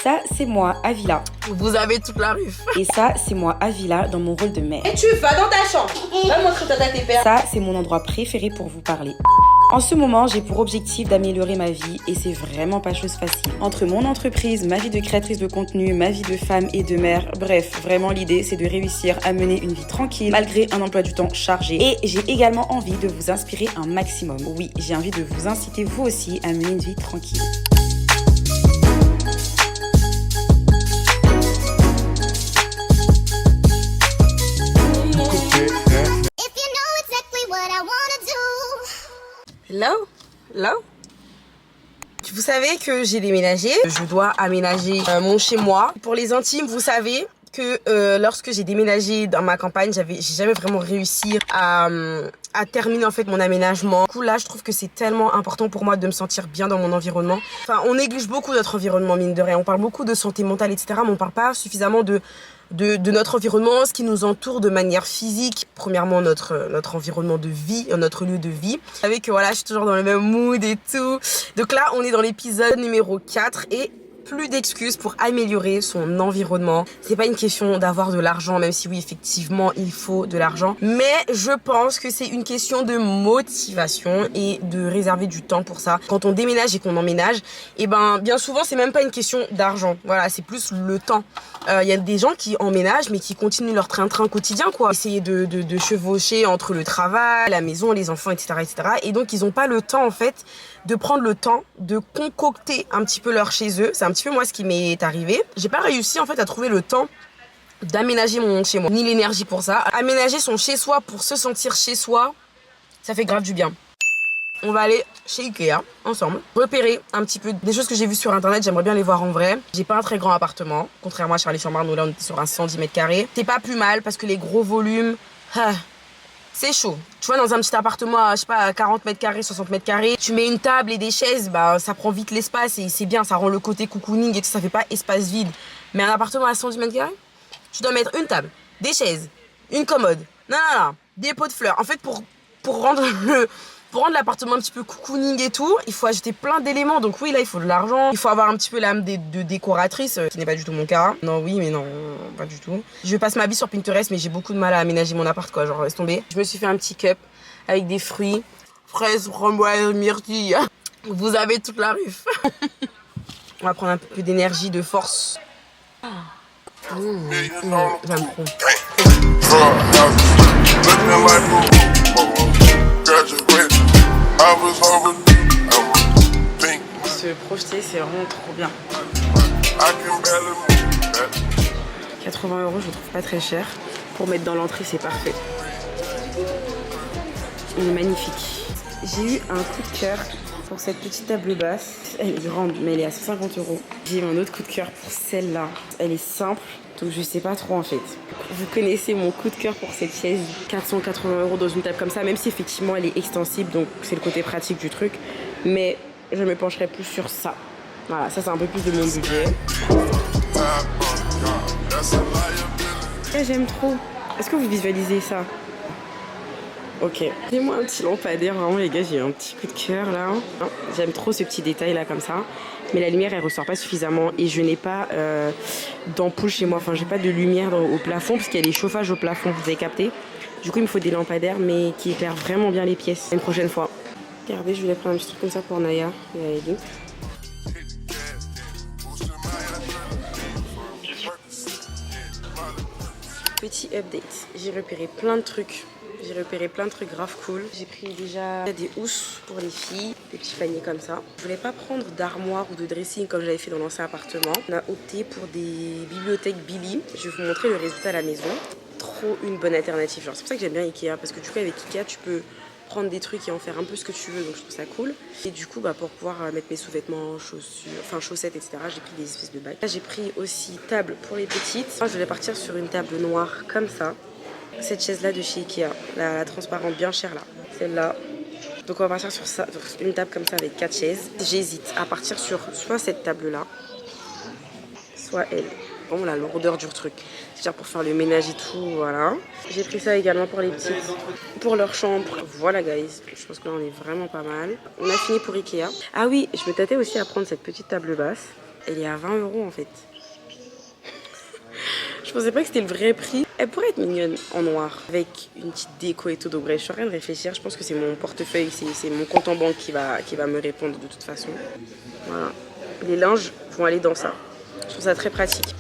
Ça, c'est moi, Avila. Vous avez toute la rue. Et ça, c'est moi, Avila, dans mon rôle de mère. Et tu vas dans ta chambre. Va montrer ta tes pères. Ça, c'est mon endroit préféré pour vous parler. En ce moment, j'ai pour objectif d'améliorer ma vie et c'est vraiment pas chose facile. Entre mon entreprise, ma vie de créatrice de contenu, ma vie de femme et de mère, bref, vraiment l'idée c'est de réussir à mener une vie tranquille malgré un emploi du temps chargé. Et j'ai également envie de vous inspirer un maximum. Oui, j'ai envie de vous inciter vous aussi à mener une vie tranquille. Hello? Hello? Vous savez que j'ai déménagé. Je dois aménager mon chez-moi. Pour les intimes, vous savez que lorsque j'ai déménagé dans ma campagne, j'ai jamais vraiment réussi à terminer en fait mon aménagement. Du coup là, je trouve que c'est tellement important pour moi de me sentir bien dans mon environnement. Enfin, on néglige beaucoup notre environnement, mine de rien. On parle beaucoup de santé mentale, etc. Mais on parle pas suffisamment de notre environnement, ce qui nous entoure de manière physique. Premièrement, notre environnement de vie, notre lieu de vie. Vous savez que voilà, je suis toujours dans le même mood et tout. Donc là, on est dans l'épisode numéro 4 et plus d'excuses pour améliorer son environnement. C'est pas une question d'avoir de l'argent, même si oui, effectivement, il faut de l'argent. Mais je pense que c'est une question de motivation et de réserver du temps pour ça. Quand on déménage et qu'on emménage, et ben, bien souvent, c'est même pas une question d'argent. Voilà, c'est plus le temps. Il y a des gens qui emménagent, mais qui continuent leur train-train quotidien, quoi. Essayer de chevaucher entre le travail, la maison, les enfants, etc., etc. Et donc, ils ont pas le temps, en fait, de prendre le temps de concocter un petit peu leur chez eux. C'est un petit peu moi ce qui m'est arrivé. J'ai pas réussi en fait à trouver le temps d'aménager mon chez moi, ni l'énergie pour ça. Aménager son chez soi pour se sentir chez soi, ça fait grave du bien. On va aller chez Ikea ensemble, repérer un petit peu des choses que j'ai vues sur internet, j'aimerais bien les voir en vrai. J'ai pas un très grand appartement, contrairement à Charlie-sur-Marne où là on était sur un 110 mètres carrés. C'est pas plus mal parce que les gros volumes, c'est chaud. Tu vois, dans un petit appartement, je sais pas, 40 mètres carrés, 60 mètres carrés, tu mets une table et des chaises, bah, ça prend vite l'espace et c'est bien, ça rend le côté cocooning et tout, ça fait pas espace vide. Mais un appartement à 110 mètres carrés, tu dois mettre une table, des chaises, une commode, non, des pots de fleurs. En fait, pour rendre l'appartement un petit peu cocooning et tout, il faut ajouter plein d'éléments. Donc oui, là, il faut de l'argent. Il faut avoir un petit peu l'âme de décoratrice, qui n'est pas du tout mon cas. Non, oui, mais non, pas du tout. Je passe ma vie sur Pinterest, mais j'ai beaucoup de mal à aménager mon appart, quoi. Genre, laisse tomber. Je me suis fait un petit cup avec des fruits, fraises, framboises, myrtilles. Vous avez toute la rue. On va prendre un peu d'énergie, de force. J'aime trop. Se projeter, c'est vraiment trop bien. 80 €, je trouve pas très cher. Pour mettre dans l'entrée, c'est parfait. Il est magnifique. J'ai eu un coup de cœur pour cette petite table basse. Elle est grande, mais elle est à 150 €. J'ai eu un autre coup de cœur pour celle-là. Elle est simple, donc je sais pas trop en fait. Vous connaissez mon coup de cœur pour cette chaise. 480 € dans une table comme ça, même si effectivement elle est extensible, donc c'est le côté pratique du truc. Mais je me pencherai plus sur ça. Voilà, ça c'est un peu plus de mon budget. J'aime trop. Est-ce que vous visualisez ça? Ok. Fais-moi un petit lampadaire, vraiment les gars, j'ai un petit coup de cœur là. J'aime trop ce petit détail là comme ça. Mais la lumière elle ressort pas suffisamment et je n'ai pas d'ampoule chez moi. Enfin, j'ai pas de lumière au plafond parce qu'il y a des chauffages au plafond, vous avez capté. Du coup, il me faut des lampadaires mais qui éclairent vraiment bien les pièces. Une prochaine fois. Regardez, je voulais prendre un petit truc comme ça pour Naya et Aïdou. Petit update. J'ai repéré plein de trucs. J'ai repéré plein de trucs grave cool. J'ai pris déjà des housses pour les filles, des petits paniers comme ça. Je voulais pas prendre d'armoire ou de dressing comme j'avais fait dans l'ancien appartement. On a opté pour des bibliothèques Billy. Je vais vous montrer le résultat à la maison. Trop une bonne alternative. Genre, c'est pour ça que j'aime bien Ikea parce que du coup avec Ikea tu peux prendre des trucs et en faire un peu ce que tu veux, donc je trouve ça cool. Et du coup, pour pouvoir mettre mes sous-vêtements, chaussettes, etc., j'ai pris des espèces de bacs. Là, j'ai pris aussi table pour les petites. Moi, je vais partir sur une table noire comme ça. Cette chaise-là de chez Ikea, la transparente bien chère là, celle-là. Donc on va partir sur ça, une table comme ça avec 4 chaises. J'hésite à partir sur soit cette table-là, soit elle. Bon, la lourdeur du truc. C'est-à-dire pour faire le ménage et tout, voilà. J'ai pris ça également pour les petites, pour leur chambre. Voilà, guys. Je pense que là, on est vraiment pas mal. On a fini pour Ikea. Ah oui, je me tâtais aussi à prendre cette petite table basse. Elle est à 20 € en fait. Je pensais pas que c'était le vrai prix. Elle pourrait être mignonne en noir avec une petite déco et tout. Donc bref, je suis en train de réfléchir. Je pense que c'est mon portefeuille, c'est mon compte en banque qui va me répondre de toute façon. Voilà. Les linges vont aller dans ça. Je trouve ça très pratique.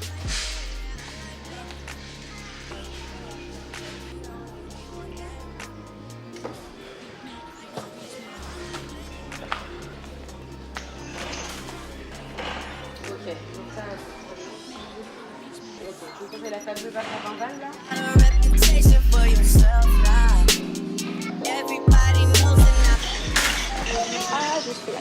Vous avez la table de bac à 20 balles là? Ah, je suis là.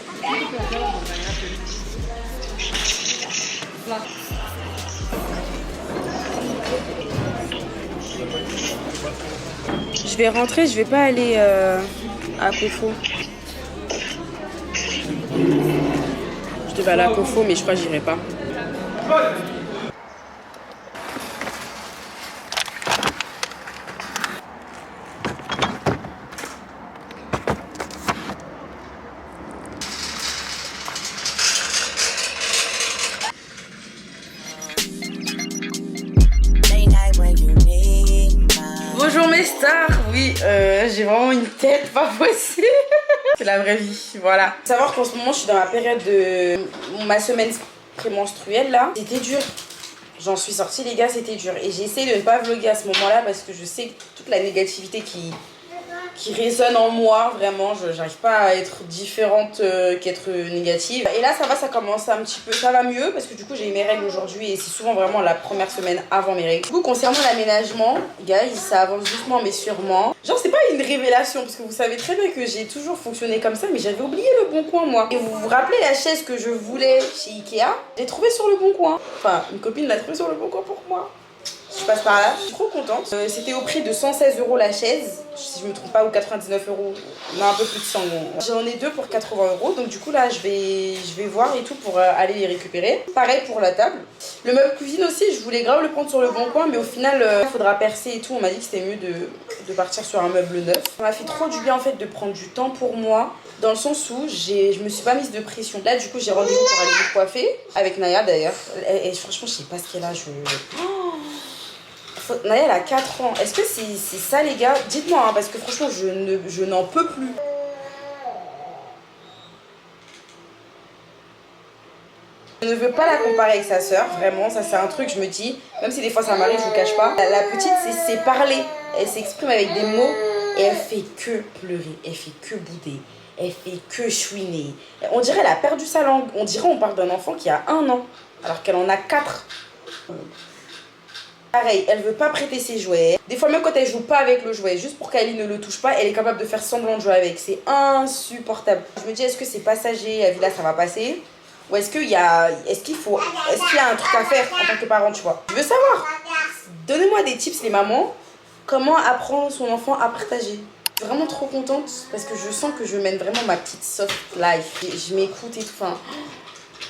Je vais rentrer, je vais pas aller à Kofo. Je devais aller à Kofo, mais je crois que j'irai pas. Bonjour mes stars, oui, j'ai vraiment une tête pas possible. C'est la vraie vie, voilà. Faut savoir qu'en ce moment je suis dans la période de ma semaine prémenstruelle là. C'était dur, j'en suis sortie les gars, c'était dur. Et j'ai essayé de ne pas vlogger à ce moment là parce que je sais que toute la négativité qui résonne en moi, vraiment, j'arrive pas à être différente qu'être négative. Et là ça va, ça commence un petit peu, ça va mieux parce que du coup j'ai eu mes règles aujourd'hui et c'est souvent vraiment la première semaine avant mes règles. Du coup concernant l'aménagement, guys, ça avance doucement mais sûrement. Genre c'est pas une révélation parce que vous savez très bien que j'ai toujours fonctionné comme ça mais j'avais oublié le bon coin moi. Et vous vous rappelez la chaise que je voulais chez Ikea? J'ai trouvé sur le bon coin. Enfin une copine l'a trouvé sur le bon coin pour moi. Je passe par là, je suis trop contente. C'était au prix de 116 € la chaise, si je me trompe pas, ou 99 €. Non, un peu plus de 100 €. J'en ai deux pour 80 €, donc du coup là je vais voir et tout pour aller les récupérer. Pareil pour la table. Le meuble cuisine aussi, je voulais grave le prendre sur le bon coin, mais au final il faudra percer et tout. On m'a dit que c'était mieux de partir sur un meuble neuf. Ça m'a fait trop du bien en fait de prendre du temps pour moi. Dans le sens où je me suis pas mise de pression. Là du coup j'ai rendez-vous pour aller me coiffer, avec Naya d'ailleurs. Et franchement je sais pas ce qu'elle a, Naya elle a 4 ans. Est-ce que c'est ça les gars? Dites-moi hein, parce que franchement je n'en peux plus. Je ne veux pas la comparer avec sa sœur, vraiment, ça c'est un truc, je me dis, même si des fois ça m'arrive, je vous cache pas. La petite c'est parler, elle s'exprime avec des mots et elle fait que pleurer, elle fait que bouder, elle fait que chouiner. On dirait elle a perdu sa langue, on dirait on parle d'un enfant qui a 1 an, alors qu'elle en a 4. Pareil, elle veut pas prêter ses jouets. Des fois même quand elle joue pas avec le jouet, juste pour qu'Ali ne le touche pas, elle est capable de faire semblant de jouer avec. C'est insupportable. Je me dis est-ce que c'est passager, la villa ça va passer? Ou est-ce qu'il y a un truc à faire en tant que parent, tu vois? Je veux savoir. Donnez-moi des tips les mamans. Comment apprendre son enfant à partager? Je suis vraiment trop contente parce que je sens que je mène vraiment ma petite soft life. Je m'écoute et tout. Enfin,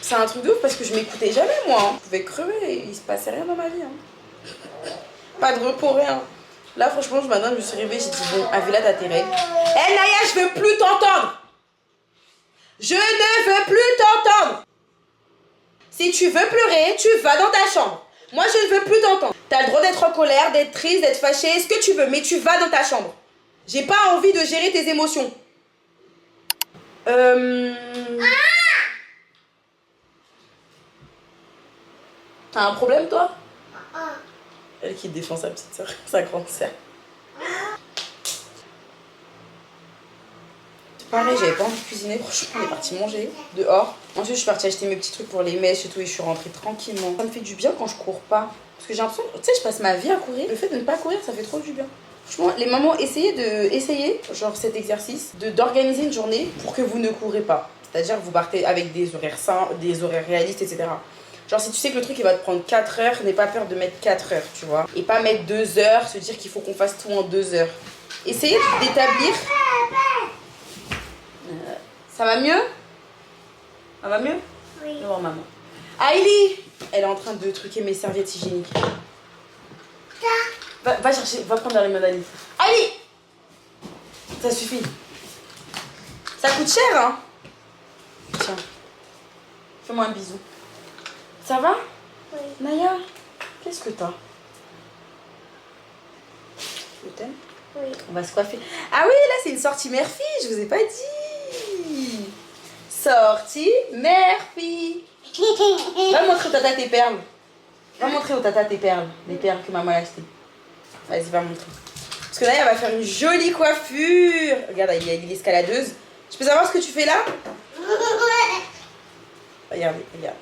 c'est un truc de ouf parce que je m'écoutais jamais moi. Hein. Je pouvais crever et il se passait rien dans ma vie. Hein. Pas de repos, rien. Là, franchement, maintenant, je me suis réveillée, j'ai dit, bon, Avila, t'as tes règles. Hé, Naya, je veux plus t'entendre. Je ne veux plus t'entendre. Si tu veux pleurer, tu vas dans ta chambre. Moi, je ne veux plus t'entendre. T'as le droit d'être en colère, d'être triste, d'être fâchée, ce que tu veux, mais tu vas dans ta chambre. J'ai pas envie de gérer tes émotions. T'as un problème, toi? Elle qui défend sa petite soeur, sa grande sœur. C'est pareil, j'avais pas envie de cuisiner, franchement, on est parti manger dehors. Ensuite, je suis partie acheter mes petits trucs pour les mèches et tout, et je suis rentrée tranquillement. Ça me fait du bien quand je cours pas. Parce que j'ai l'impression, tu sais, je passe ma vie à courir. Le fait de ne pas courir, ça fait trop du bien. Franchement, les mamans, essayez, genre cet exercice, d'organiser une journée pour que vous ne courez pas. C'est-à-dire que vous partez avec des horaires sains, des horaires réalistes, etc. Genre si tu sais que le truc il va te prendre 4 heures, n'aie pas peur de mettre 4 heures, tu vois. Et pas mettre 2 heures, se dire qu'il faut qu'on fasse tout en 2 heures. Essayez d'établir... Ça va mieux? Ça va mieux? Oui. Je vais voir maman. Aïli! Elle est en train de truquer mes serviettes hygiéniques. Va chercher, va prendre la remote d'Ali. Aïli! Ça suffit. Ça coûte cher, hein? Tiens. Fais-moi un bisou. Ça va? Oui. Naya, qu'est-ce que t'as? Je t'aime? Oui. On va se coiffer. Ah oui, là c'est une sortie mère-fille, je vous ai pas dit. Sortie mère-fille. Va montrer au tata tes perles. Va montrer au tata tes perles. Les perles que maman a achetées. Vas-y, va montrer. Parce que là, elle va faire une jolie coiffure. Regarde, il y a l'escaladeuse. Je peux savoir ce que tu fais là? Regardez, regarde.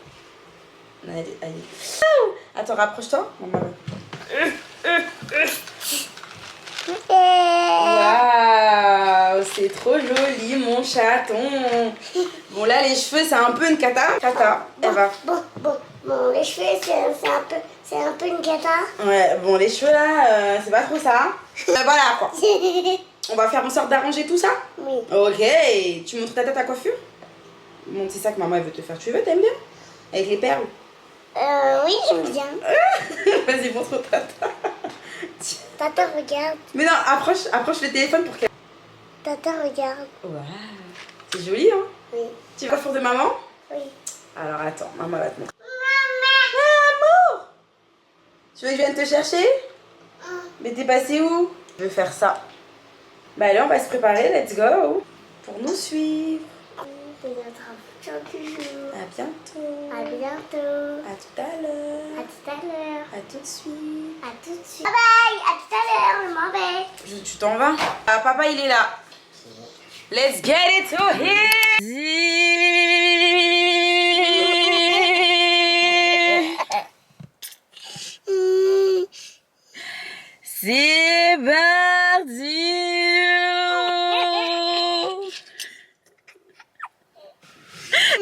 Allez, allez. Attends, rapproche-toi. Waouh, c'est trop joli, mon chaton. Bon, là, les cheveux, c'est un peu une cata. Cata, elle va. Bon, les cheveux, c'est un peu une cata. Ouais, bon, les cheveux, là, c'est pas trop ça. Voilà, quoi. On va faire en sorte d'arranger tout ça? Oui. Ok. Tu montres ta tête à coiffure? Bon, c'est ça que maman, elle veut te faire. Tu veux, t'aimes bien? Avec les perles? Oui, j'aime bien. Vas-y, montre au tata. Tata, regarde. Mais non, approche le téléphone pour qu'elle... Tata, regarde. Waouh, c'est joli, hein? Oui. Tu veux la coiffure de maman? Oui. Alors, attends, maman va te montrer. Ah, amour! Tu veux que je vienne te chercher? Mais t'es passé où? Je veux faire ça. Bah allez, on va se préparer, let's go. Pour nous suivre. C'est notre aventure du jour. À bientôt. À bientôt. À tout à l'heure. À tout à l'heure. À tout de suite. À tout de suite. Bye bye. À tout à l'heure. Je m'en vais. Tu t'en vas? Ah, papa, il est là. Let's get it to C'est parti.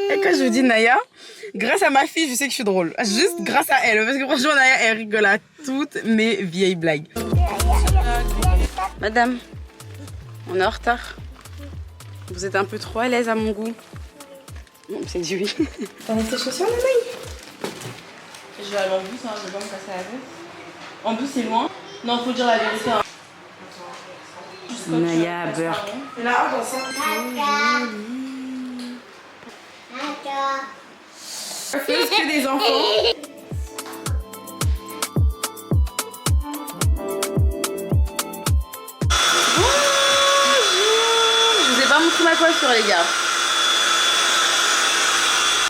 Et quand je vous dis Naya, grâce à ma fille, je sais que je suis drôle. Juste grâce à elle. Parce que franchement, Naya, elle rigole à toutes mes vieilles blagues. Madame, on est en retard. Vous êtes un peu trop à l'aise à mon goût. Bon, c'est du oui. T'en as tes chaussures, la maille? Je vais aller en bus, hein, je vais pas me casser la tête. En bus, c'est loin. Non, faut dire la vérité. Hein. Naya, beurre. Là, dans ça. Plus que des enfants. Je vous ai pas montré ma coiffure, les gars.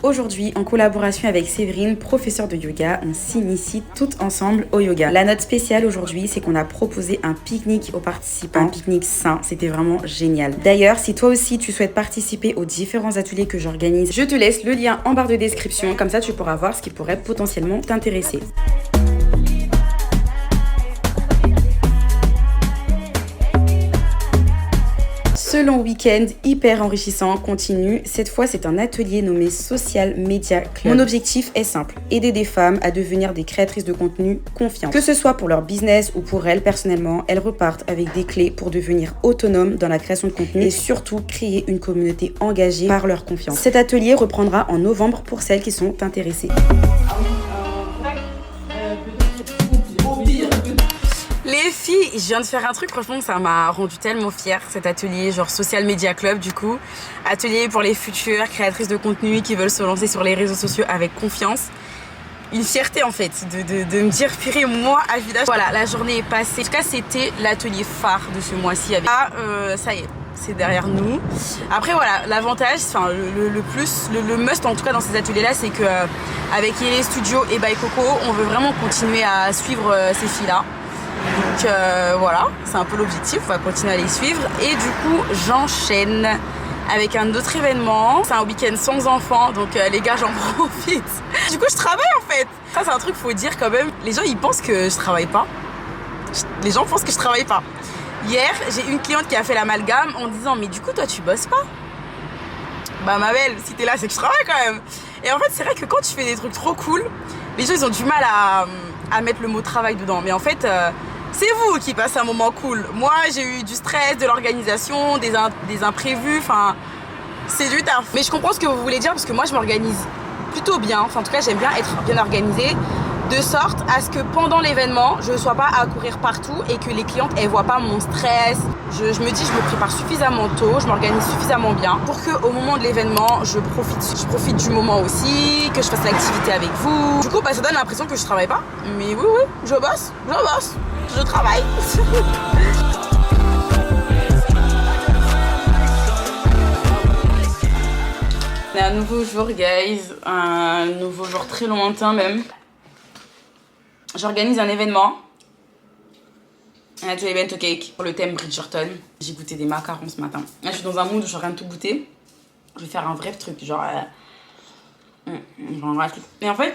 Aujourd'hui, en collaboration avec Séverine, professeure de yoga, on s'initie toutes ensemble au yoga. La note spéciale aujourd'hui, c'est qu'on a proposé un pique-nique aux participants. Un pique-nique sain, c'était vraiment génial. D'ailleurs, si toi aussi tu souhaites participer aux différents ateliers que j'organise, je te laisse le lien en barre de description, comme ça tu pourras voir ce qui pourrait potentiellement t'intéresser. Ce long week-end hyper enrichissant continue. Cette fois, c'est un atelier nommé Social Media Club. Mon objectif est simple, aider des femmes à devenir des créatrices de contenu confiantes. Que ce soit pour leur business ou pour elles personnellement, elles repartent avec des clés pour devenir autonomes dans la création de contenu et surtout créer une communauté engagée par leur confiance. Cet atelier reprendra en novembre pour celles qui sont intéressées. Les filles, je viens de faire un truc, franchement, ça m'a rendu tellement fière, cet atelier, genre Social Media Club du coup. Atelier pour les futures créatrices de contenu qui veulent se lancer sur les réseaux sociaux avec confiance. Une fierté en fait, de me dire, purée, moi, à village. Voilà, la journée est passée. En tout cas, c'était l'atelier phare de ce mois-ci. Ah, ça y est, c'est derrière nous. Après, voilà, l'avantage, enfin, le must en tout cas dans ces ateliers-là, c'est que avec Yélé Studio et By Coco, on veut vraiment continuer à suivre ces filles-là. Donc voilà, c'est un peu l'objectif, on va continuer à les suivre. Et du coup, j'enchaîne avec un autre événement. C'est un week-end sans enfants, donc les gars, j'en profite. Du coup, je travaille en fait. Ça, c'est un truc, faut dire quand même. Les gens, ils pensent que je travaille pas. Les gens pensent que je travaille pas. Hier, j'ai une cliente qui a fait l'amalgame en disant, mais du coup, toi, tu bosses pas? Bah, ma belle, si t'es là, c'est que je travaille quand même. Et en fait, c'est vrai que quand tu fais des trucs trop cool, les gens, ils ont du mal à mettre le mot travail dedans. Mais en fait, c'est vous qui passez un moment cool. Moi, j'ai eu du stress, de l'organisation, des imprévus, enfin, c'est du taf. Mais je comprends ce que vous voulez dire parce que moi, je m'organise plutôt bien. Enfin, en tout cas, j'aime bien être bien organisée de sorte à ce que pendant l'événement, je ne sois pas à courir partout et que les clientes, elles voient pas mon stress. Je me dis, je me prépare suffisamment tôt, je m'organise suffisamment bien pour qu'au moment de l'événement, je profite du moment aussi, que je fasse l'activité avec vous. Du coup, bah, ça donne l'impression que je travaille pas. Mais oui, je bosse, je travaille. C'est un nouveau jour, guys, un nouveau jour très lointain même. J'organise un événement. Un event cake pour le thème Bridgerton. J'ai goûté des macarons ce matin. Là, je suis dans un mood où je suis en train de tout goûter. Je vais faire un vrai truc, genre... Et en fait,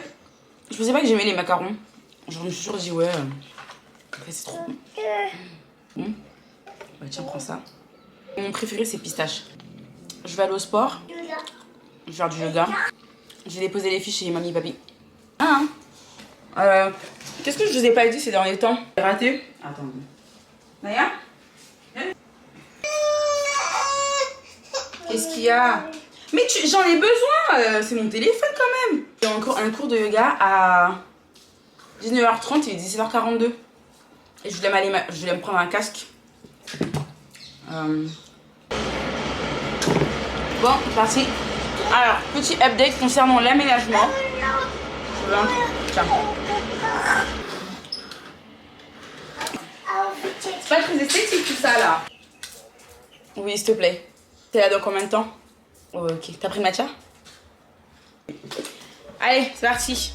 je pensais pas que j'aimais les macarons. Je me suis toujours dit, ouais, c'est trop bon. Bah tiens, prends ça. Mon préféré, c'est pistache. Je vais aller au sport. Je vais faire du yoga. J'ai déposé les fiches chez mamie et papy. Qu'est-ce que je vous ai pas dit ces derniers temps? J'ai raté. Attends. Naya? Qu'est-ce qu'il y a? Mais j'en ai besoin. C'est mon téléphone quand même. J'ai encore un cours de yoga à 19h30, il est 17h42. Et je voulais me prendre un casque. Bon, c'est parti. Alors, petit update concernant l'aménagement. Je veux un truc. Tiens. C'est pas très esthétique tout ça là. Oui, s'il te plaît. T'es là dans combien de temps? Oh, ok. T'as pris le matcha? Allez, c'est parti.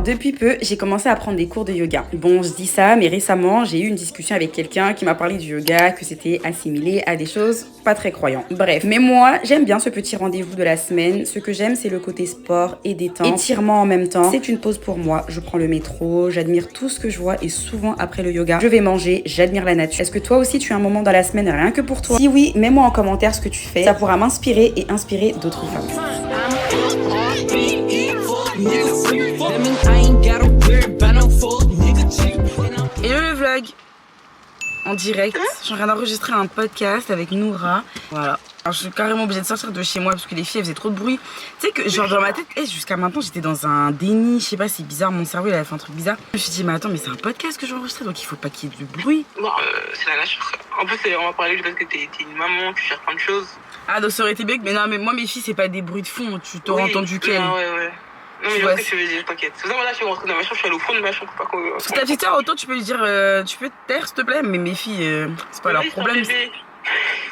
Depuis peu, j'ai commencé à prendre des cours de yoga. Bon, je dis ça, mais récemment, j'ai eu une discussion avec quelqu'un qui m'a parlé du yoga, que c'était assimilé à des choses pas très croyantes. Bref, mais moi, j'aime bien ce petit rendez-vous de la semaine. Ce que j'aime, c'est le côté sport et détente. Étirement en même temps. C'est une pause pour moi. Je prends le métro, j'admire tout ce que je vois et souvent après le yoga, je vais manger, j'admire la nature. Est-ce que toi aussi, tu as un moment dans la semaine rien que pour toi? Si oui, mets-moi en commentaire ce que tu fais. Ça pourra m'inspirer et inspirer d'autres femmes. Hello le vlog en direct, je suis en train d'enregistrer un podcast avec Noura. Voilà. Alors je suis carrément obligée de sortir de chez moi parce que les filles elles faisaient trop de bruit. Tu sais que genre dans ma tête, jusqu'à maintenant j'étais dans un déni, je sais pas, c'est bizarre, mon cerveau il avait fait un truc bizarre. Je me suis dit mais attends mais c'est un podcast que j'ai enregistré donc il faut pas qu'il y ait de bruit. Bon, c'est la nature. En plus on va parler du fait que t'es une maman, tu gères plein de choses. Ah donc ça aurait été bien, mais non mais moi mes filles c'est pas des bruits de fond, tu t'aurais entendu qu'elles. Non, ouais. Non mais je vois ce que tu veux dire, t'inquiète. C'est pour ça que là je suis rentrée dans ma chambre, je suis allée au fond de ma chambre pour pas qu'on... Parce que ta petite soeur autant tu peux lui dire tu peux te taire s'il te plaît, mais mes filles c'est pas leur problème.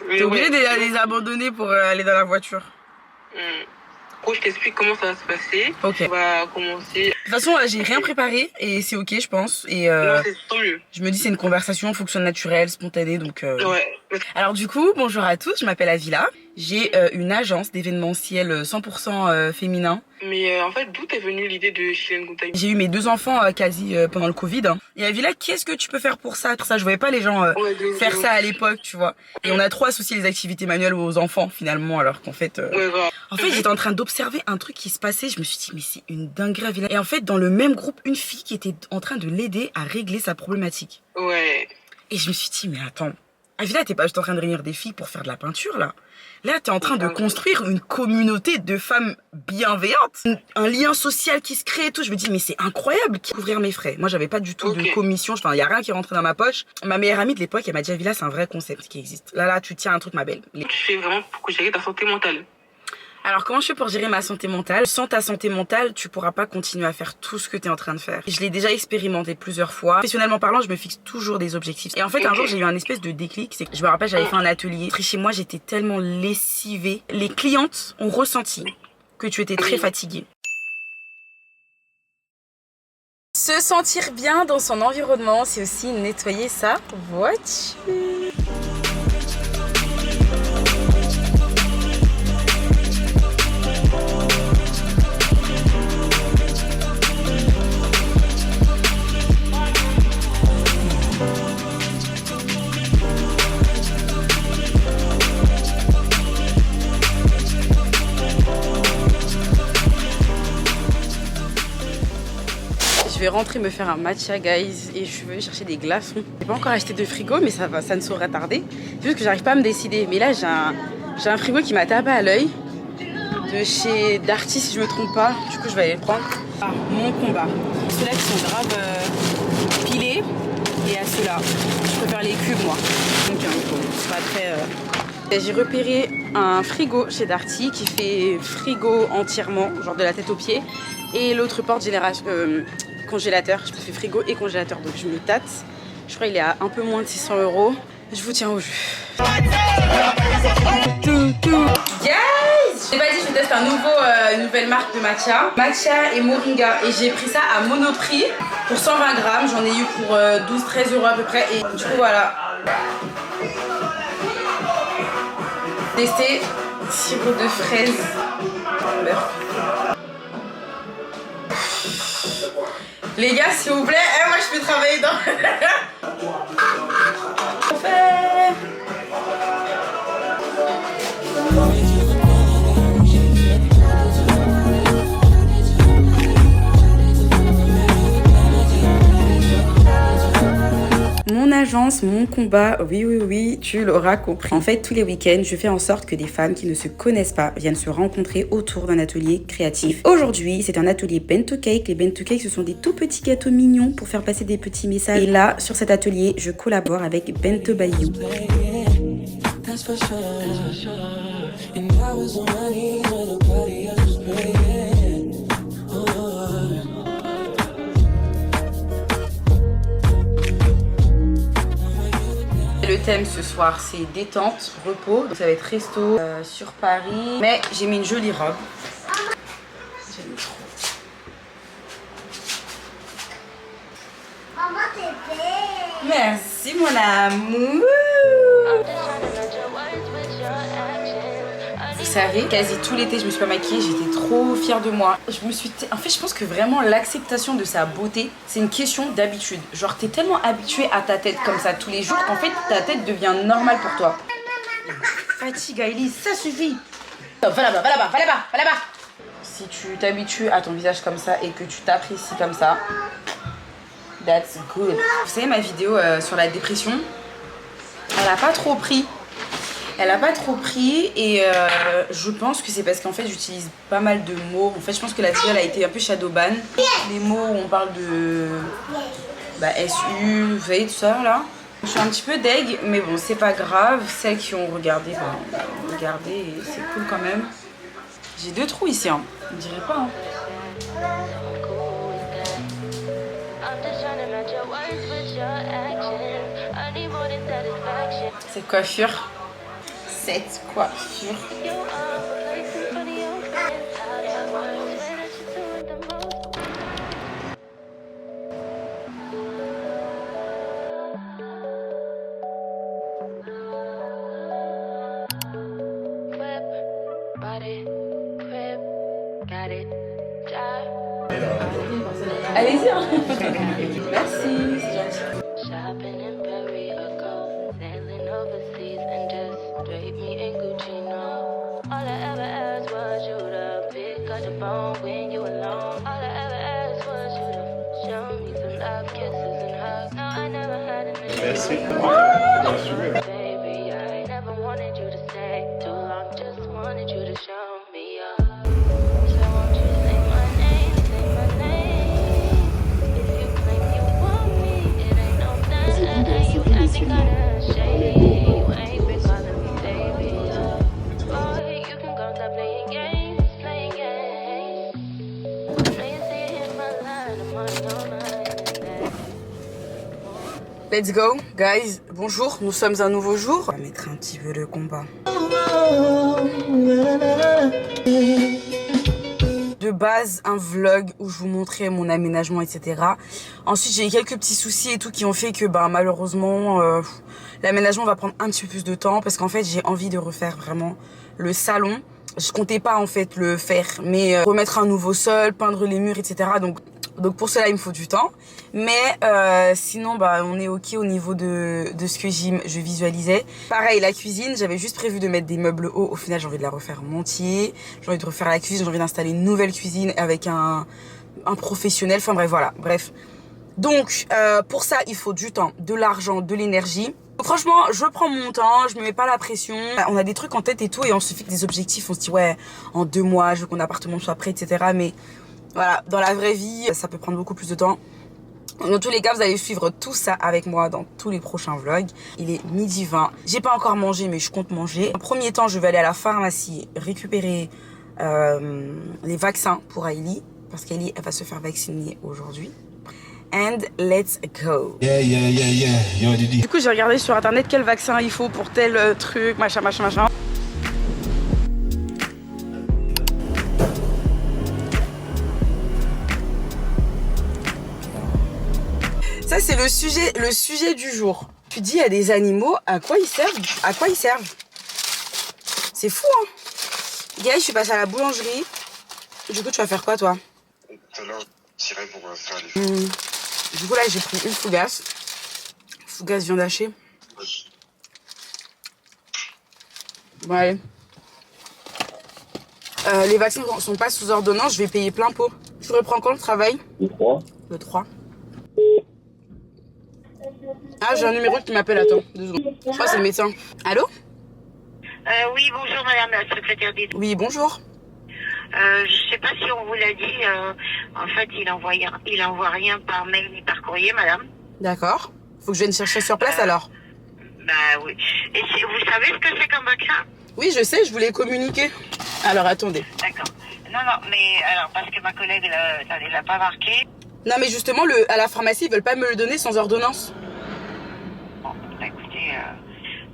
T'es obligé de les abandonner pour aller dans la voiture. Je t'explique comment ça va se passer. Ok. On va commencer. De toute façon, j'ai rien préparé et c'est ok, je pense. Et Non, c'est tant mieux. je me dis c'est une conversation, fonctionne naturelle, spontanée, donc. Ouais. Alors du coup, bonjour à tous, je m'appelle Avila. J'ai une agence d'événementiel 100% féminin. Mais en fait, d'où t'es venue l'idée de Chilène Contact? J'ai eu mes 2 enfants quasi pendant le Covid. Et Avila, qu'est-ce que tu peux faire pour ça? Pour ça, je voyais pas les gens faire ça à l'époque, tu vois. Et on a trop associé les activités manuelles aux enfants finalement, alors qu'en fait. Ouais, grave. En fait, j'étais en train d'observer un truc qui se passait. Je me suis dit, mais c'est une dinguerie, Avila. Et en fait, dans le même groupe, une fille qui était en train de l'aider à régler sa problématique. Ouais. Et je me suis dit, mais attends, Avila, t'es pas juste en train de réunir des filles pour faire de la peinture, là. Là, t'es en train de construire une communauté de femmes bienveillantes. Un lien social qui se crée et tout. Je me dis, mais c'est incroyable couvrir mes frais. Moi, j'avais pas du tout de commission. Enfin, il y a rien qui est rentré dans ma poche. Ma meilleure amie de l'époque, elle m'a dit, Avila, c'est un vrai concept qui existe. Là, tu tiens un truc, ma belle. Tu fais vraiment pour gérer ta santé mentale. Alors comment je fais pour gérer ma santé mentale? Sans ta santé mentale, tu pourras pas continuer à faire tout ce que tu es en train de faire. Je l'ai déjà expérimenté plusieurs fois. Professionnellement parlant, je me fixe toujours des objectifs. Et en fait, un jour, j'ai eu un espèce de déclic. C'est que je me rappelle, j'avais fait un atelier. Chez moi, j'étais tellement lessivée. Les clientes ont ressenti que tu étais très fatiguée. Se sentir bien dans son environnement, c'est aussi nettoyer sa voiture. Je vais rentrer me faire un matcha, guys, et je vais chercher des glaçons. J'ai pas encore acheté de frigo, mais ça ne saurait tarder. C'est juste que j'arrive pas à me décider. Mais là, j'ai un frigo qui m'a tapé à l'œil. De chez Darty, si je me trompe pas. Du coup, je vais aller le prendre. Ah, mon combat. Ceux-là qui sont grave pilés. Et à ceux-là, je préfère les cubes, moi. Donc, c'est pas très... J'ai repéré un frigo chez Darty qui fait frigo entièrement, genre de la tête aux pieds. Et l'autre porte congélateur. Je fais frigo et congélateur. Donc, je me tâte. Je crois qu'il est à un peu moins de 600 €. Je vous tiens au jus. Yes! J'ai pas dit, je teste une nouvelle marque de matcha. Matcha et moringa. Et j'ai pris ça à Monoprix pour 120 grammes. J'en ai eu pour 12-13 € à peu près. Et du coup, voilà. Tester sirop de fraise. Les gars, s'il vous plaît, moi je peux travailler dans... Mon agence, mon combat, oui, tu l'auras compris. En fait, tous les week-ends, je fais en sorte que des femmes qui ne se connaissent pas viennent se rencontrer autour d'un atelier créatif. Aujourd'hui, c'est un atelier bento cake. Les bento cakes, ce sont des tout petits gâteaux mignons pour faire passer des petits messages. Et là, sur cet atelier, je collabore avec Bento by You. Le thème ce soir c'est détente, repos, donc ça va être resto sur Paris, mais j'ai mis une jolie robe. J'aime trop. Maman, t'es belle. Merci mon amour. Vous savez, quasi tout l'été je me suis pas maquillée, j'étais trop fière de moi. En fait je pense que vraiment l'acceptation de sa beauté, c'est une question d'habitude. Genre t'es tellement habitué à ta tête comme ça tous les jours qu'en fait ta tête devient normale pour toi. Fatigue Elise, ça suffit. Va là-bas, va là-bas, va là-bas, va là-bas. Si tu t'habitues à ton visage comme ça et que tu t'apprécies comme ça, that's good. Vous savez ma vidéo sur la dépression, elle a pas trop pris. Elle a pas trop pris et je pense que c'est parce qu'en fait j'utilise pas mal de mots. En fait je pense que la vidéo elle a été un peu shadowban. Les mots où on parle de SU, vous voyez tout ça là. Je suis un petit peu deg mais bon c'est pas grave. Celles qui ont regardé, ont regardé et c'est cool quand même. J'ai 2 trous ici, hein. On dirait pas hein. Cette coiffure. Cette coiffure. Allez-y hein. Merci, c'est gentil. Merci. Let's go, guys. Bonjour, nous sommes un nouveau jour. On va mettre un petit peu le combat. De base, un vlog où je vous montrais mon aménagement, etc. Ensuite, j'ai eu quelques petits soucis et tout qui ont fait que malheureusement, l'aménagement va prendre un petit peu plus de temps parce qu'en fait, j'ai envie de refaire vraiment le salon. Je comptais pas en fait le faire, mais remettre un nouveau sol, peindre les murs, etc. Donc pour cela, il me faut du temps. Mais sinon, on est ok au niveau de ce que je visualisais. Pareil, la cuisine, j'avais juste prévu de mettre des meubles hauts. Au final, j'ai envie de la refaire en entier. J'ai envie de refaire la cuisine, j'ai envie d'installer une nouvelle cuisine avec un professionnel, enfin bref, voilà, bref. Donc, pour ça, il faut du temps, de l'argent, de l'énergie. Franchement, je prends mon temps, je me mets pas la pression. On a des trucs en tête et tout, et on se fixe des objectifs. On se dit, ouais, en 2 mois, je veux que mon appartement soit prêt, etc. Mais voilà, dans la vraie vie, ça peut prendre beaucoup plus de temps. Dans tous les cas, vous allez suivre tout ça avec moi dans tous les prochains vlogs. Il est 12h20. J'ai pas encore mangé, mais je compte manger. En premier temps, je vais aller à la pharmacie récupérer les vaccins pour Ailey. Parce qu'Ailey, elle va se faire vacciner aujourd'hui. And let's go. Du coup, j'ai regardé sur internet quel vaccin il faut pour tel truc, machin. Ça, c'est le sujet du jour. Tu dis à des animaux à quoi ils servent. C'est fou, hein. Gaël, je suis passée à la boulangerie. Du coup, tu vas faire quoi, toi? Tout à l'heure, je tirais pour faire les... Du coup, là, j'ai pris une fougasse. Fougasse viande hachée. Bon, allez. Les vaccins ne sont pas sous ordonnance. Je vais payer plein pot. Tu reprends quand le travail? Le 3. Le 3. Ah, j'ai un numéro qui m'appelle. Attends, 2 secondes. Je crois que c'est le médecin. Allô? Oui, bonjour madame la secrétaire d'État. Oui, bonjour. Je sais pas si on vous l'a dit, en fait il envoie rien par mail ni par courrier madame. D'accord. Faut que je vienne chercher sur place alors. Bah oui. Et vous savez ce que c'est comme vaccin? Oui, je sais, je voulais communiquer. Alors, attendez. D'accord. Non, mais alors parce que ma collègue elle l'a pas marqué. Non, mais justement, à la pharmacie, ils veulent pas me le donner sans ordonnance. Bon, bah, écoutez,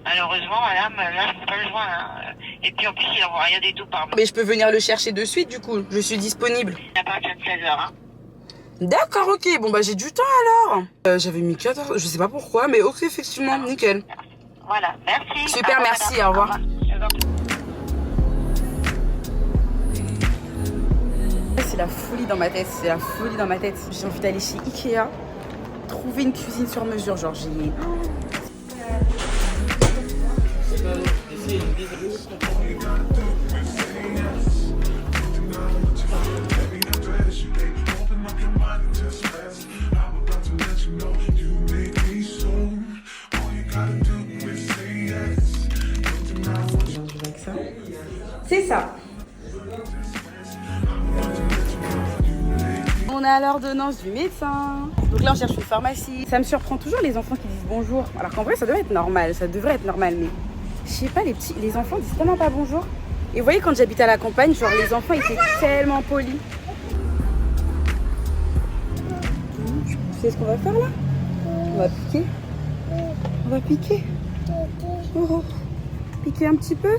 malheureusement madame, là je peux pas le joindre. Hein. Et puis en plus il envoie rien du tout par mail. Mais je peux venir le chercher de suite, du coup. Je suis disponible. À partir de 16h. Hein. D'accord, ok. Bon, bah, j'ai du temps alors. J'avais mis 14, je sais pas pourquoi, mais ok, effectivement, nickel. Voilà, merci. Super, merci, au revoir. C'est la folie dans ma tête, J'ai envie d'aller chez Ikea, trouver une cuisine sur mesure, genre j'ai... C'est ça. On est à l'ordonnance du médecin. Donc là, on cherche une pharmacie. Ça me surprend toujours les enfants qui disent bonjour. Alors qu'en vrai, ça devrait être normal. Mais je sais pas, les enfants disent tellement pas bonjour. Et vous voyez, quand j'habitais à la campagne, genre les enfants étaient tellement polis. Tu sais ce qu'on va faire là? On va piquer. Oh. Piquer un petit peu.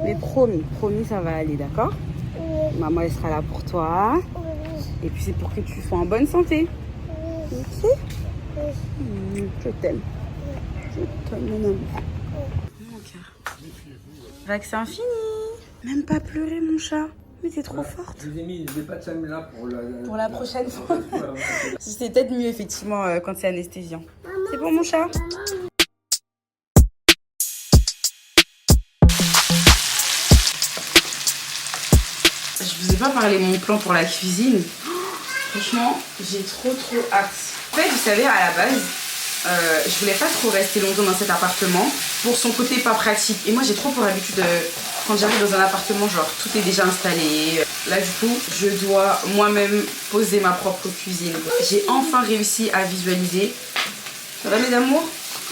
Mais promis, ça va aller, d'accord? Maman, elle sera là pour toi. Et puis c'est pour que tu sois en bonne santé. Ok? Je t'aime, mon amour. Mon cœur. Vaccin fini. Même pas pleurer, mon chat. Mais t'es trop forte. Je vous ai mis des patchs là pour la prochaine fois. C'est peut-être mieux, effectivement, quand c'est anesthésiant. C'est bon, mon chat? Je vous ai pas parlé de mon plan pour la cuisine. Franchement, j'ai trop hâte. En fait, vous savez, à la base, je voulais pas trop rester longtemps dans cet appartement pour son côté pas pratique. Et moi, j'ai trop pour l'habitude, quand j'arrive dans un appartement, genre tout est déjà installé. Là, du coup, je dois moi-même poser ma propre cuisine. J'ai enfin réussi à visualiser. Ça va, mes amours?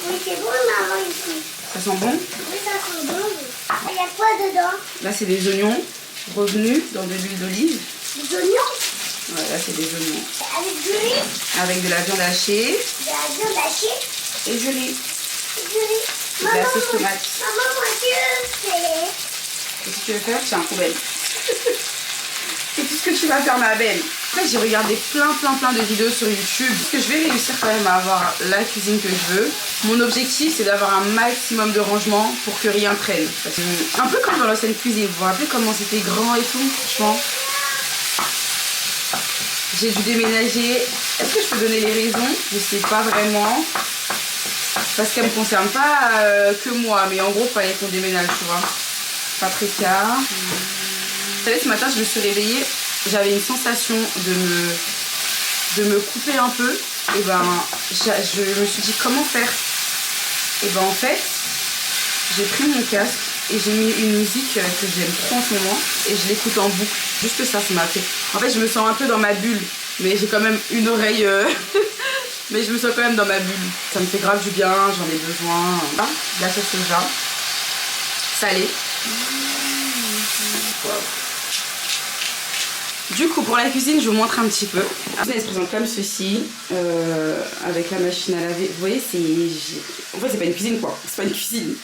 Oui, c'est bon, maman, ici. Ça sent bon? Oui, ça sent bon. Il y a quoi dedans? Là, c'est des oignons revenus dans de l'huile d'olive. Des oignons? Ouais, là, c'est des oignons. Avec du riz? Avec de la viande hachée. De la viande hachée? Et du riz. Du riz. Et de la sauce tomate. Maman, moi, je fais. Qu'est-ce que tu veux faire? Tiens, poubelle. C'est tout ce que tu vas faire, ma belle. En fait, j'ai regardé plein de vidéos sur YouTube. Parce que je vais réussir quand même à avoir la cuisine que je veux. Mon objectif, c'est d'avoir un maximum de rangement pour que rien traîne. Parce que, un peu comme dans l'ancienne cuisine. Vous vous rappelez comment c'était grand et tout? Franchement. J'ai dû déménager. Est-ce que je peux donner les raisons? Je sais pas vraiment. Parce qu'elle me concerne pas que moi. Mais en gros, il fallait qu'on déménage, tu vois. Paprika. Vous savez, ce matin, je me suis réveillée j'avais une sensation de me couper un peu. Et ben je me suis dit comment faire. Et ben en fait j'ai pris mon casque et j'ai mis une musique que j'aime trop en ce moment et je l'écoute en boucle. Juste ça m'a fait. En fait je me sens un peu dans ma bulle, mais j'ai quand même une oreille mais je me sens quand même dans ma bulle. Ça me fait grave du bien, j'en ai besoin. Ah, de la sauce soja salée. Wow. Du coup pour la cuisine je vous montre un petit peu. Elle se présente comme ceci avec la machine à laver. Vous voyez en fait c'est pas une cuisine quoi. C'est pas une cuisine.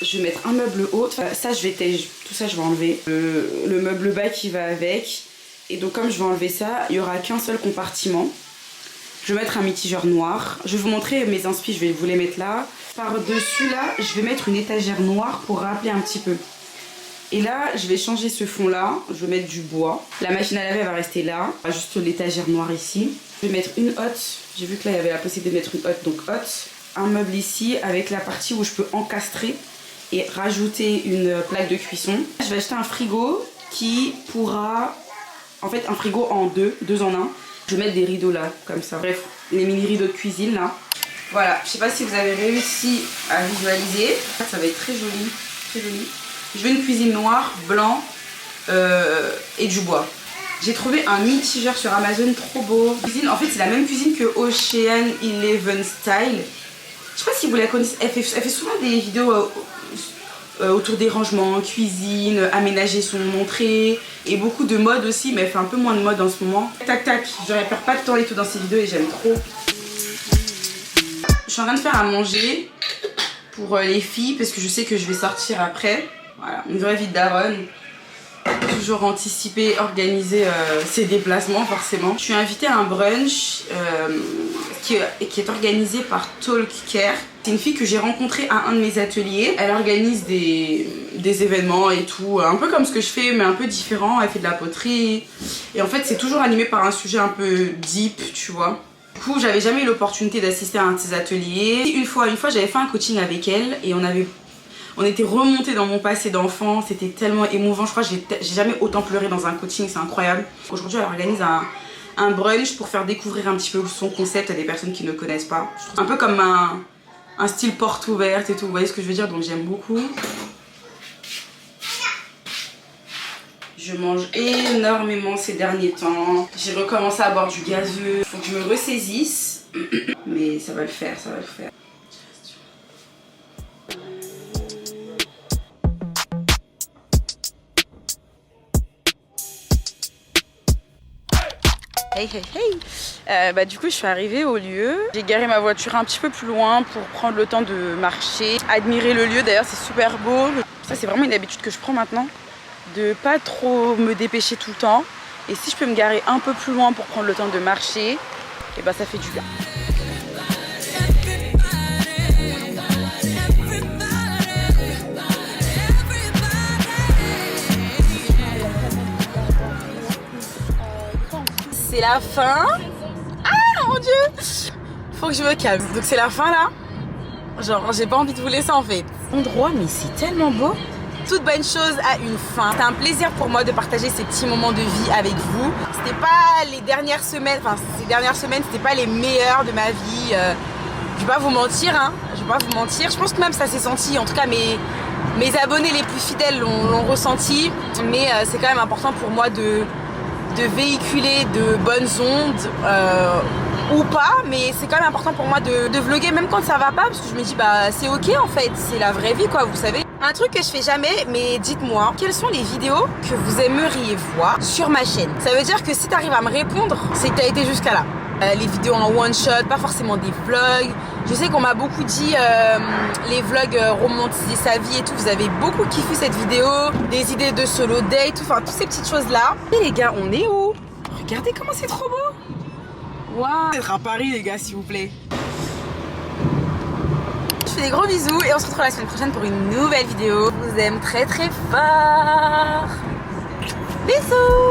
Je vais mettre un meuble haut. Ça je vais tout ça je vais enlever. Le meuble bas qui va avec. Et donc comme je vais enlever ça, il n'y aura qu'un seul compartiment. Je vais mettre un mitigeur noir. Je vais vous montrer mes inspi, je vais vous les mettre là. Par dessus là, je vais mettre une étagère noire pour rappeler un petit peu. Et là, je vais changer ce fond là, je vais mettre du bois. La machine à laver va rester là, juste l'étagère noire ici. Je vais mettre une hotte, j'ai vu que là il y avait la possibilité de mettre une hotte, donc hotte. Un meuble ici avec la partie où je peux encastrer et rajouter une plaque de cuisson. Je vais acheter un frigo qui pourra, en fait un frigo en deux en un. Je vais mettre des rideaux là, comme ça. Bref, les mini rideaux de cuisine là. Voilà, je sais pas si vous avez réussi à visualiser. Ça va être très joli, très joli. Je veux une cuisine noire, blanc et du bois. J'ai trouvé un mitigeur sur Amazon trop beau. Cuisine, en fait c'est la même cuisine que Ocean Eleven Style. Je sais pas si vous la connaissez, elle fait souvent des vidéos autour des rangements, cuisine, aménager son entrée et beaucoup de mode aussi, mais elle fait un peu moins de mode en ce moment. Tac tac, je perds pas de temps et tout dans ces vidéos et j'aime trop. Je suis en train de faire à manger pour les filles parce que je sais que je vais sortir après. Voilà, une vraie vie de daronne. Toujours anticiper, organiser ses déplacements forcément. Je suis invitée à un brunch qui est organisé par Talk Care. C'est une fille que j'ai rencontrée à un de mes ateliers. Elle organise des événements et tout, un peu comme ce que je fais mais un peu différent. Elle fait de la poterie et en fait c'est toujours animé par un sujet un peu deep, tu vois. Du coup j'avais jamais eu l'opportunité d'assister à un de ses ateliers. Une fois j'avais fait un coaching avec elle et on était remonté dans mon passé d'enfant, c'était tellement émouvant. Je crois que j'ai jamais autant pleuré dans un coaching, c'est incroyable. Aujourd'hui, elle organise un brunch pour faire découvrir un petit peu son concept à des personnes qui ne connaissent pas. Un peu comme un style porte ouverte et tout, vous voyez ce que je veux dire, donc j'aime beaucoup. Je mange énormément ces derniers temps. J'ai recommencé à boire du gazeux. Faut que je me ressaisisse, mais ça va le faire, ça va le faire. Hey hey hey. Du coup je suis arrivée au lieu. J'ai garé ma voiture un petit peu plus loin pour prendre le temps de marcher, admirer le lieu. D'ailleurs c'est super beau. Ça c'est vraiment une habitude que je prends maintenant, de pas trop me dépêcher tout le temps. Et si je peux me garer un peu plus loin pour prendre le temps de marcher, et bah ça fait du bien. C'est la fin. Ah mon dieu, faut que je me calme. Donc c'est la fin là. Genre j'ai pas envie de vous laisser en fait. Endroit mais c'est tellement beau. Toute bonne chose a une fin. C'est un plaisir pour moi de partager ces petits moments de vie avec vous. C'était pas les dernières semaines, enfin ces dernières semaines c'était pas les meilleures de ma vie. Je vais pas vous mentir hein. Je vais pas vous mentir. Je pense que même ça s'est senti. En tout cas mes abonnés les plus fidèles l'ont ressenti. Mais c'est quand même important pour moi de véhiculer de bonnes ondes ou pas, mais c'est quand même important pour moi de vlogger même quand ça va pas, parce que je me dis bah c'est ok en fait, c'est la vraie vie quoi, vous savez. Un truc que je fais jamais, mais dites-moi, quelles sont les vidéos que vous aimeriez voir sur ma chaîne? Ça veut dire que si t'arrives à me répondre, c'est que t'as été jusqu'à là. Les vidéos en one shot, pas forcément des vlogs. Je sais qu'on m'a beaucoup dit les vlogs romantiser sa vie et tout. Vous avez beaucoup kiffé cette vidéo, des idées de solo date, enfin toutes ces petites choses là. Et les gars, on est où? Regardez comment c'est trop beau. Waouh, être à Paris les gars s'il vous plaît. Je fais des gros bisous et on se retrouve la semaine prochaine pour une nouvelle vidéo. Je vous aime très très fort. Bisous.